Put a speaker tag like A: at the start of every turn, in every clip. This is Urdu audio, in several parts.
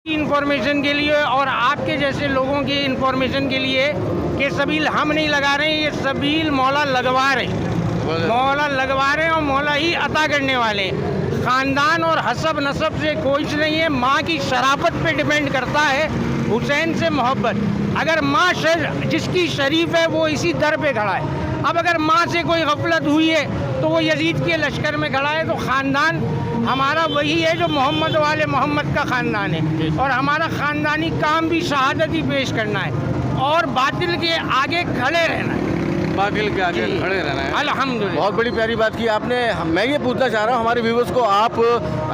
A: انفارمیشن کے لیے اور آپ کے جیسے لوگوں کی انفارمیشن کے لیے کہ سبیل ہم نہیں لگا رہے ہیں، یہ سبیل مولا لگوا رہے ہیں، مولا لگوا رہے ہیں اور مولا ہی عطا کرنے والے ہیں۔ خاندان اور حسب نسب سے کوئی نہیں ہے، ماں کی شرافت پہ ڈیپینڈ کرتا ہے حسین سے محبت۔ اگر ماں جس کی شریف ہے وہ اسی در پہ کھڑا ہے، اب اگر ماں سے کوئی غفلت ہوئی ہے تو وہ یزید کے لشکر میں کھڑا ہے، تو خاندان ہمارا وہی ہے جو محمد والے محمد کا خاندان ہے، اور ہمارا خاندانی کام بھی شہادت ہی پیش کرنا ہے اور باطل کے آگے کھڑے رہنا ہے،
B: باطل کے آگے کھڑے رہنا ہے۔
A: الحمدللہ۔
B: بہت بڑی پیاری بات کی آپ نے۔ میں یہ پوچھنا چاہ رہا ہوں ہمارے ویورز کو، آپ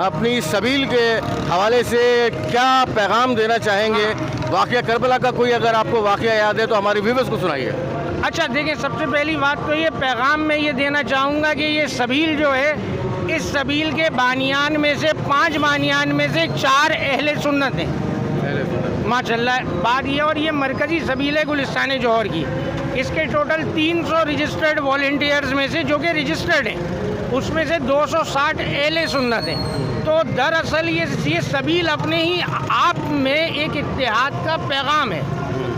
B: اپنی سبیل کے حوالے سے کیا پیغام دینا چاہیں گے؟ واقعہ کربلا کا کوئی اگر آپ کو واقعہ یاد ہے تو ہمارے ویورز کو سنائیے۔
A: اچھا دیکھیں، سب سے پہلی بات تو یہ پیغام میں یہ دینا چاہوں گا کہ یہ سبیل جو ہے، اس سبیل کے بانیان میں سے 5 بانیان میں سے 4 اہل سنت ہیں ماشاءاللہ۔ بات یہ، اور یہ مرکزی سبیل ہے گلستان جوہر کی، اس کے ٹوٹل 300 رجسٹرڈ والنٹیئرز میں سے جو کہ رجسٹرڈ ہیں، اس میں سے 260 اہل سنت ہیں۔ تو دراصل یہ سبیل اپنے ہی آپ میں ایک اتحاد کا پیغام ہے۔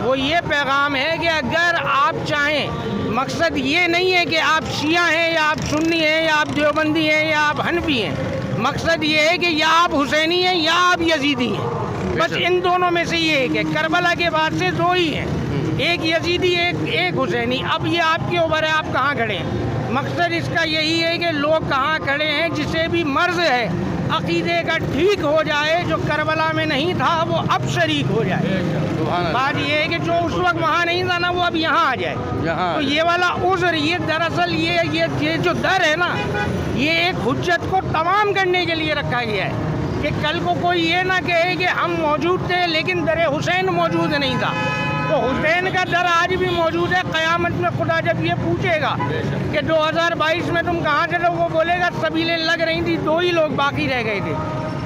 A: وہ یہ پیغام ہے کہ اگر آپ چاہیں، مقصد یہ نہیں ہے کہ آپ شیعہ ہیں یا آپ سنی ہیں یا آپ دیوبندی ہیں یا آپ حنفی ہیں، مقصد یہ ہے کہ یا آپ حسینی ہیں یا آپ یزیدی ہیں، بس ان دونوں میں سے یہ ایک ہے۔ کربلا کے بعد سے 2 ہی ہیں، ایک یزیدی ایک حسینی۔ اب یہ آپ کے اوپر ہے آپ کہاں کھڑے ہیں۔ مقصد اس کا یہی ہے کہ لوگ کہاں کھڑے ہیں، جسے بھی مرض ہے عقیدے کا ٹھیک ہو جائے، جو کربلا میں نہیں تھا وہ اب شریک ہو جائے۔ بات یہ ہے کہ جو اس وقت وہاں نہیں تھا نا، وہ اب یہاں آ جائے۔ تو یہ والا عذر، یہ دراصل یہ جو در ہے نا، یہ ایک حجت کو تمام کرنے کے لیے رکھا گیا ہے کہ کل کو کوئی یہ نہ کہے کہ ہم موجود تھے لیکن در حسین موجود نہیں تھا۔ تو حسین کا در آج بھی موجود ہے۔ قیامت میں خدا جب یہ پوچھے گا کہ 2022 میں تم کہاں سے، وہ بولے گا سبیلیں لگ رہی تھی، 2 ہی لوگ باقی رہ گئے تھے،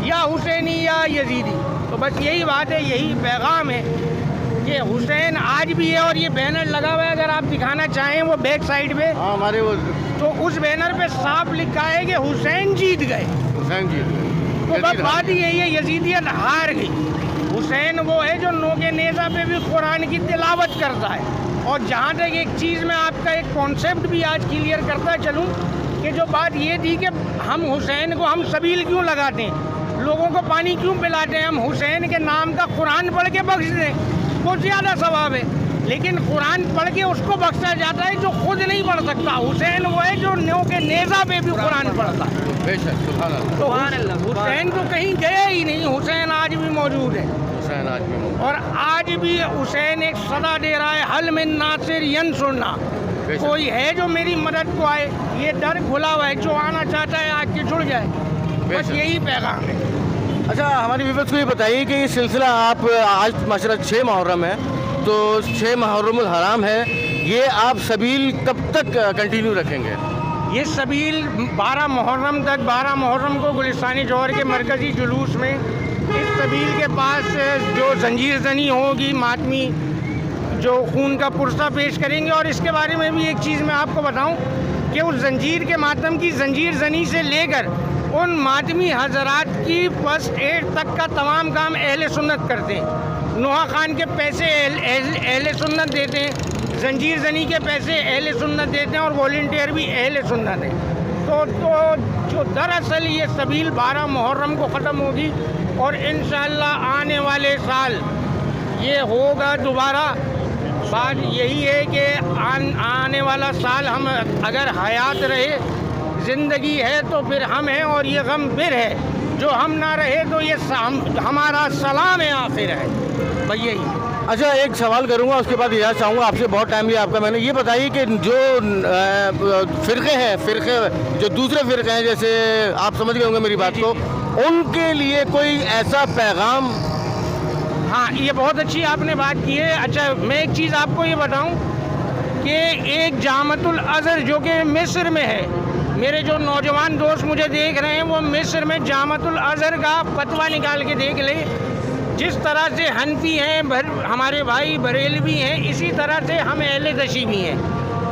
A: یا حسینی یا یزیدی۔ تو بس یہی بات ہے، یہی پیغام ہے کہ حسین آج بھی ہے۔ اور یہ بینر لگا ہوا ہے، اگر آپ دکھانا چاہیں وہ بیک سائڈ پہ،
B: ہمارے وہ
A: تو اس بینر پہ صاف لکھا ہے کہ حسین جیت گئے۔
B: حسین جی
A: تو بس بات یہی ہے، یزیدیت ہار گئی۔ حسین وہ ہے جو نوکے نیزہ پہ بھی قرآن کی تلاوت کرتا ہے۔ اور جہاں تک ایک چیز میں آپ کا ایک کانسیپٹ بھی آج کلیئر کرتا چلوں کہ جو بات یہ تھی کہ ہم حسین کو ہم سبیل کیوں لگاتے ہیں، لوگوں کو پانی کیوں پلاتے ہیں، ہم حسین کے نام کا قرآن پڑھ کے بخش دیں، بہت زیادہ ثواب ہے۔ لیکن قرآن پڑھ کے اس کو بخشا جاتا ہے جو خود نہیں پڑھ سکتا۔ حسین وہ ہے جو نوکے نیزہ پہ بھی قرآن پڑھتا ہے۔
B: بے شک، سبحان اللہ۔
A: تو حسین تو کہیں گیا ہی نہیں، حسین آج بھی موجود ہے،
B: حسین آج بھی موجود۔
A: اور آج بھی حسین ایک صدا دے رہا ہے، حل من ناصر ینصرنا، کوئی ہے جو میری مدد کو آئے۔ یہ در کھلا ہوا ہے، جو آنا چاہتا ہے آ کے جڑ جائے، بس یہی پیغام ہے۔
B: اچھا، ہماری ویورز کو یہ بتائیے کہ یہ سلسلہ آپ آج ماشاءاللہ 6 محرم ہے، تو 6 محرم الحرام ہے، یہ آپ سبیل کب تک کنٹینیو رکھیں گے؟
A: یہ سبیل 12 محرم تک، 12 محرم کو گلستان جوہر کے مرکزی جلوس میں اس سبیل کے پاس جو زنجیر زنی ہوگی، ماتمی جو خون کا پرسہ پیش کریں گے۔ اور اس کے بارے میں بھی ایک چیز میں آپ کو بتاؤں کہ اس زنجیر کے ماتم کی زنجیر زنی سے لے کر ان ماتمی حضرات کی فرسٹ ایڈ تک کا تمام کام اہل سنت کرتے ہیں۔ نوحہ خان کے پیسے اہل سنت دیتے ہیں، زنجیر زنی کے پیسے اہل سنت دیتے ہیں، اور والنٹیئر بھی اہل سنت ہیں۔ تو جو دراصل یہ سبیل 12 محرم کو ختم ہوگی، اور انشاءاللہ آنے والے سال یہ ہوگا دوبارہ۔ بات یہی ہے کہ آنے والا سال ہم اگر حیات رہے، زندگی ہے تو پھر ہم ہیں، اور یہ غم پھر ہے، جو ہم نہ رہے تو یہ ہمارا سلام آخر ہے، بھئی یہی۔
B: اچھا، ایک سوال کروں گا، اس کے بعد یہ چاہوں گا آپ سے، بہت ٹائم لیا آپ کا۔ میں نے یہ بتائیے کہ جو فرقے ہیں، جو دوسرے فرقے ہیں، جیسے آپ سمجھ گئے ہوں گے میری بات کو، ان کے لیے کوئی ایسا پیغام؟
A: ہاں، یہ بہت اچھی آپ نے بات کی ہے۔ اچھا، میں ایک چیز آپ کو یہ بتاؤں کہ ایک جامعۃ الازہر جو کہ مصر میں ہے، میرے جو نوجوان دوست مجھے دیکھ رہے ہیں، وہ مصر میں جامعۃ الازہر کا فتویٰ نکال کے دیکھ لیں۔ جس طرح سے حنفی ہیں ہمارے بھائی، بریلوی ہیں، اسی طرح سے ہم اہل تشیع ہیں،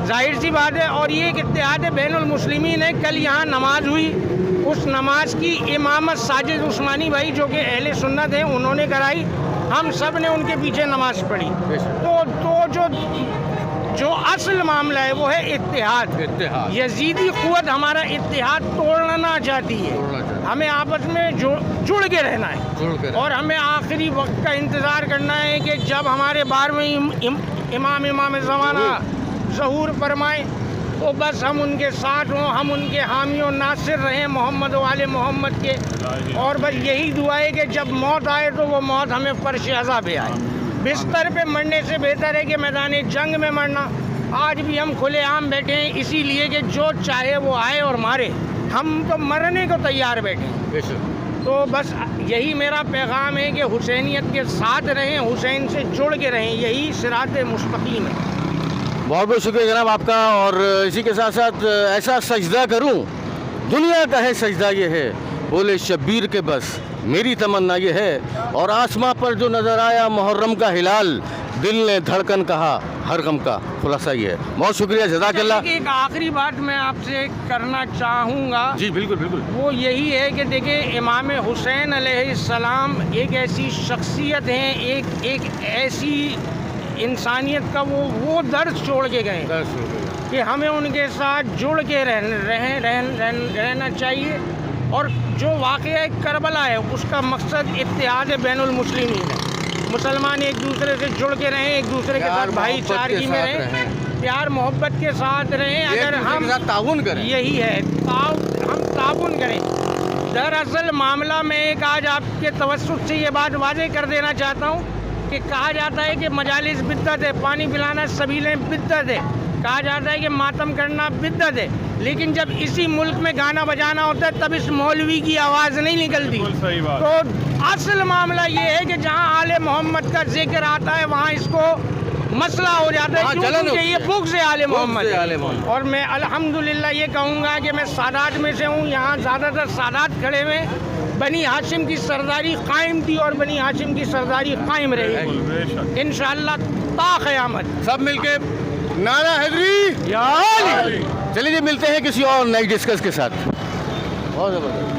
A: ظاہر سی بات ہے۔ اور یہ ایک اتحاد بین المسلمین ہے۔ کل یہاں نماز ہوئی، اس نماز کی امامت ساجد عثمانی بھائی جو کہ اہل سنت ہیں انہوں نے کرائی، ہم سب نے ان کے پیچھے نماز پڑھی. تو جو اصل معاملہ ہے وہ ہے اتحاد. یزیدی قوت ہمارا اتحاد توڑنا چاہتی ہے، ہمیں آپس میں جڑ کے رہنا ہے، اور ہمیں آخری وقت کا انتظار کرنا ہے کہ جب ہمارے 12ویں امام زمانہ ظہور فرمائے تو بس ہم ان کے ساتھ ہوں، ہم ان کے حامی و ناصر رہیں محمد و آل محمد کے. اور بس یہی دعا ہے کہ جب موت آئے تو وہ موت ہمیں فرش عزا پہ آئے. بستر پہ مرنے سے بہتر ہے کہ میدان جنگ میں مرنا. آج بھی ہم کھلے عام بیٹھے ہیں اسی لیے کہ جو چاہے وہ آئے اور مارے، ہم تو مرنے کو تیار بیٹھے ہیں. تو بس یہی میرا پیغام ہے کہ حسینیت کے ساتھ رہیں، حسین سے جڑ کے رہیں، یہی صراط مستقیم ہے.
B: بہت بہت شکریہ جناب آپ کا. اور اسی کے ساتھ ساتھ ایسا سجدہ کروں دنیا کا ہے سجدہ یہ ہے، بولے شبیر کے بس میری تمنا یہ ہے. اور آسماں پر جو نظر آیا محرم کا ہلال، دل نے دھڑکن کہا ہر غم کا خلاصہ یہ ہے. بہت شکریہ، جزاک اللہ.
A: ایک آخری بات میں آپ سے کرنا چاہوں گا.
B: جی بالکل بالکل.
A: وہ یہی ہے کہ دیکھیں امام حسین علیہ السلام ایک ایسی شخصیت ہیں، ایک ایسی انسانیت کا وہ درس چھوڑ کے گئے کہ ہمیں ان کے ساتھ جڑ کے رہنا چاہیے. اور جو واقعہ کربلا ہے اس کا مقصد اتحاد بین المسلمین ہے. مسلمان ایک دوسرے سے جڑ کے رہیں، ایک دوسرے کے ساتھ بھائی چارگی میں رہیں، پیار محبت کے ساتھ رہیں. اگر ہم
B: تعاون کریں، یہی ہے
A: ہم تعاون کریں. دراصل معاملہ میں ایک آج آپ کے توسط سے یہ بات واضح کر دینا چاہتا ہوں کہ کہا جاتا ہے کہ مجالس بدعت ہے، پانی پلانا سبیلیں بدعت ہے، کہا جاتا ہے کہ ماتم کرنا بدعت ہے، لیکن جب اسی ملک میں گانا بجانا ہوتا ہے تب اس مولوی کی آواز نہیں نکلتی. تو اصل معاملہ یہ ہے کہ جہاں آل محمد کا ذکر آتا ہے وہاں اس کو مسئلہ ہو جاتا ہے کیونکہ یہ بغض آل محمد ہے. اور میں الحمدللہ یہ کہوں گا کہ میں سادات میں سے ہوں، یہاں زیادہ تر سادات کھڑے ہوئے. بنی ہاشم کی سرداری قائم تھی اور بنی ہاشم کی سرداری قائم رہے گی انشاءاللہ تا قیامت.
B: سب مل کے نعرہ حیدری یا علی. چلیے جی ملتے ہیں کسی اور نئی ڈسکس کے ساتھ. بہت زبردست.